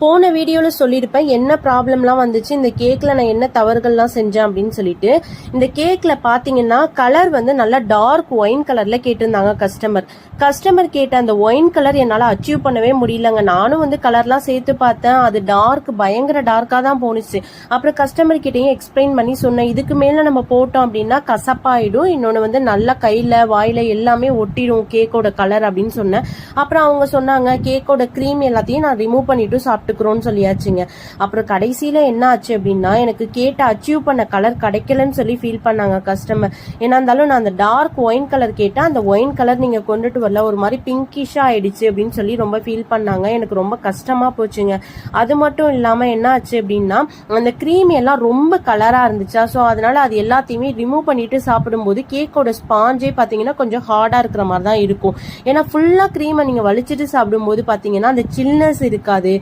போன வீடியோல சொல்லியிருப்பேன் என்ன ப்ராப்ளம்லாம் வந்துச்சு, இந்த கேக்ல நான் என்ன தவறுகள்லாம் செஞ்சேன் அப்படின்னு சொல்லிட்டு. இந்த கேக்ல பாத்தீங்கன்னா கலர் வந்து நல்லா டார்க் ஒயின் கலர்ல கேட்டிருந்தாங்க கஸ்டமர் கேட்ட அந்த ஒயின் கலர் என்னால அச்சீவ் பண்ணவே முடியலங்க. நானும் வந்து கலர்லாம் சேர்த்து பார்த்தேன், அது பயங்கர டார்க்கா தான் போனுச்சு. அப்புறம் கஸ்டமர் கிட்டையும் எக்ஸ்பிளைன் பண்ணி சொன்னேன், இதுக்கு மேல நம்ம போட்டோம் அப்படின்னா கசப்பாயிடும், இன்னொன்னு வந்து நல்லா கையில வாயில எல்லாமே ஒட்டிடும் கேக்கோட கலர் அப்படின்னு சொன்னேன். அப்புறம் அவங்க சொன்னாங்க கேக்கோட கிரீம் எல்லாத்தையும் நான் ரிமூவ் பண்ணிட்டு சாப்பிட்டுக்கிறோன்னு சொல்லியாச்சுங்க. அப்புறம் கடைசியில என்ன ஆச்சு அப்படின்னா, எனக்கு கேட்ட அச்சீவ் பண்ண கலர் கிடைக்கலன்னு சொல்லி ஃபீல் பண்ணாங்க கஸ்டமர். ஏன்னா இருந்தாலும் நான் அந்த டார்க் ஒயின் கலர் கேட்டேன், அந்த ஒயின் கலர் நீங்க கொண்டுட்டு வரல, ஒரு மாதிரி பிங்கிஷா ஆயிடுச்சு அப்படின்னு சொல்லி ரொம்ப ஃபீல் பண்ணாங்க. எனக்கு ரொம்ப கஷ்டமா போச்சுங்க. அது மட்டும் இல்லாம என்ன ஆச்சு அப்படின்னா, அந்த கிரீம் எல்லாம் ரொம்ப கலரா இருந்துச்சா, ஸோ அதனால அது எல்லாத்தையுமே ரிமூவ் பண்ணிட்டு சாப்பிடும்போது கேக்கோட ஸ்பாஞ்சே பாத்தீங்கன்னா கொஞ்சம் ஹார்டா இருக்கிற மாதிரி தான் இருக்கும். ஏன்னா ஃபுல்லா கிரீமை நீங்க வலிச்சிட்டு சாப்பிடும்போது பாத்தீங்கன்னா அந்த சில்னஸ் இருக்காது,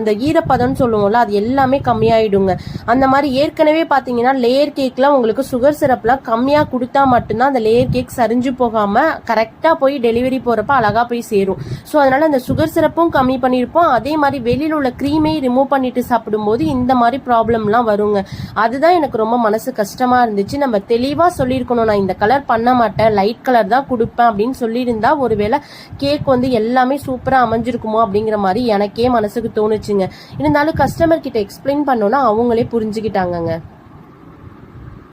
அந்த ஈரப்பதம்னு சொல்லுவோம்ல, அது எல்லாமே கம்மியாயிடுங்க. அந்த மாதிரி ஏற்கனவே பாத்தீங்கன்னா லேயர் கேக்ல உங்களுக்கு சுகர் சிரப்லாம் கம்மியா கொடுத்தா மட்டும்தான் அந்த லேயர் கேக் சரிஞ்சு போகாம கரெக்டா போய் டெலிவரி போறப்ப அழகா போய் சேரும். ஸோ அதனால அந்த சுகர் சிரப்பும் கம்மி பண்ணிருப்போம், அதே மாதிரி வெளியில உள்ள கிரீமை ரிமூவ் பண்ணிட்டு சாப்பிடும்போது இந்த மாதிரி ப்ராப்ளம்லாம் வருங்க. அதுதான் எனக்கு ரொம்ப மனசு கஷ்டமா இருந்துச்சு. நம்ம தெளிவா சொல்லியிருக்கணும், நான் இந்த கலர் பண்ண மாட்டேன், லைட் கலர் தான் கொடுப்பேன் அப்படின்னு சொல்லியிருந்தா ஒருவேளை கேக் வந்து எல்லாமே சூப்பரா அமைஞ்சிருக்குமோ அப்படிங்கிற மாதிரி எனக்கே மனசுக்கு தோணுச்சுங்க. இருந்தாலும் கஸ்டமர் கிட்ட எக்ஸ்பிளைன் பண்ணோம்னா அவங்களே புரிஞ்சுக்கிட்டாங்கங்க.